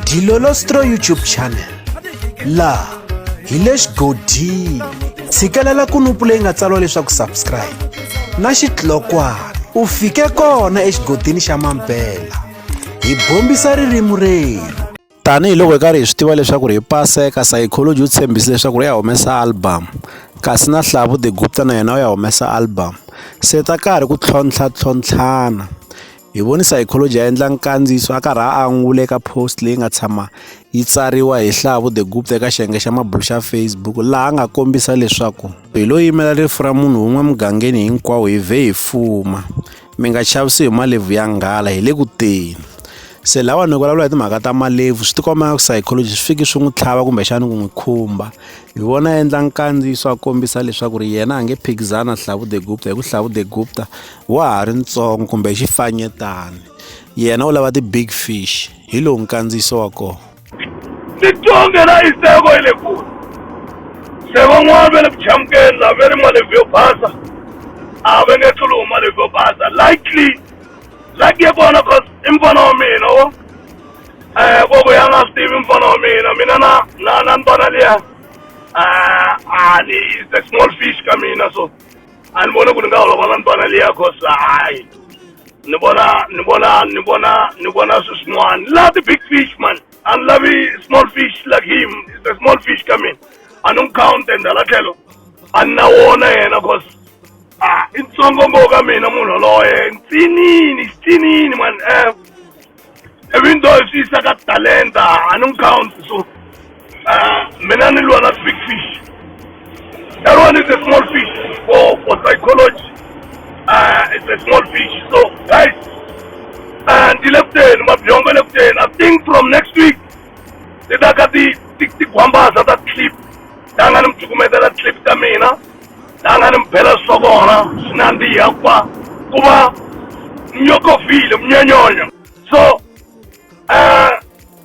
Dilolostro YouTube channel la hi le xigodini tshikelela kunupu leyi nga tsariwa leswaku subscribe na xitlokwana u fike kona exigodini xa Mampela hi bombisa ririmi rero tanihi loko hi karhi hi swi tiva leswaku hi paseka Sayicology u tshembise leswaku ya humesa album kasi na Hlavu the Gupta na yena u ya humesa album se ta karhi ku tlhontlhana hi voni Sayicology ya endla nkandziyiso a karhi a angule eka post leyi nga tshama yi tsariwa hi Hlavu the Gupta eka xiyenge xa mabulu xa Facebook laha nga kombisa leswaku hi lo yimela rifu ra munhu un'we mugangeni hinkwawo hi vhe hi fuma mi nga chavisi hi malevhu ya nghala hi le ku teni se lawa ni vulavula hi timhaka ta malevhu swi tikomba ku Sayicology swi fiki swi n'wi tlhava kumbe xana ku n'wi khumba hi vona endla nkandziyiso a kombisa leswaku ri yena a nge phikizana Hlavu the Gupta hi ku Hlavu the Gupta wa ha ri ntsongo kumbe xifanyetani yena u lava ti-big fish hi lowu nkandziyiso wa kona titonge na iseko hi le kule se van'wana va le ku chamukeni la ve ri malevhu yo basa a va nge tluli malevhu yo basa likely ya kona cause i mfana wa mina wo koko ya nga swi tivi mfana wa mina na ntwana liya is a small fish ka mina so a ni voni ku ni nga holova na ntwana liya cause hayi ni vona swi swin'wana la the big fish man a ni lavi small fish like him is a small fish ka mina a ni n'wi count and hala tlhelo a ni na wona yena cause i ntsongo ngopfu ka mina munhu loye ntsinini man even though swi yisa ka talenta a ni n'wi count so mina ni lwa na big fish that one is a small fish for Sayicology it's a small fish so guys ndilekuteni mabyongo lekuteni I think from next week ti ta ka ti gwambasa ta clip ta nga ni mcukumetela clip ta mina ta nga ni mphela swa kona swi nandziha ku va nyokofile mnyonyonya so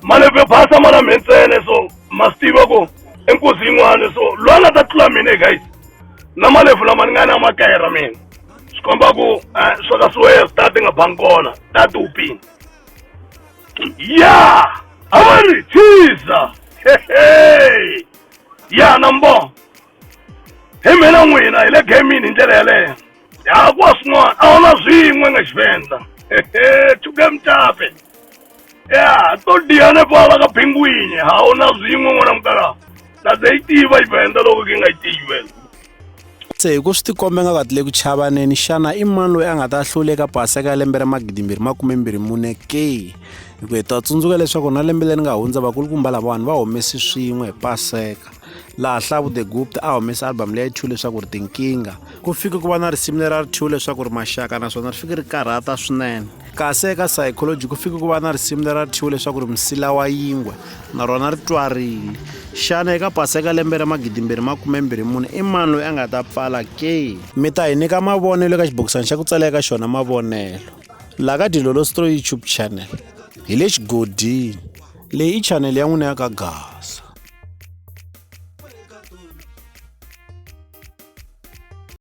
malevhu yo basa mana mhentsene so ma swi tiva ku enkosi yin'wana so loyi a nga ta tlula mina guys na malevhu lama ni nga na makaya ra mina swi komba ku swo ka swiweya swi tati nga bangi kona tati upini ya a va ri chisa ya nambo hi mina n'wina hi le gamini hi ndlela yaleyo ya kuwa swin'wana a wu na swin'we nga xivenda tuke mtape ya to diyane pala ka pingwini a wu na swin'we n'wana mukala ta ze yi tiva xivenda loko ki nga yi tivi se hi ku swi tikomba nga ka ti le ku chavaneni xana i mani loyi a nga ta hluleka paseka ya lembe ra 2024 ke hi ku hi ta tsundzuka leswaku na lembe leri nga hundza vakulukumba lava vanhu va humesi swin'we hi paseka laha Hlavu the Gupta a humesa album leyi 2 leswaku ri tinkinga ku fika ku va na risimu leri ra 2 leswaku ri maxaka naswona ri fike ri karhata swinene kasi eka Sayicology ku fika ku va na risimu leri ra 2 leswaku ri msila wa yingwe na rona ri twarile xana eka paseka lembe ra 2024 i mani loyi a nga ta pfala ke mi ta hi nyika mavonelo eka xibokisana xa ku tsala eka xona mavonelo laha ka Dilolostro YouTube channel hi le xigodini leyi i channel ya n'wina ya ka Gasa.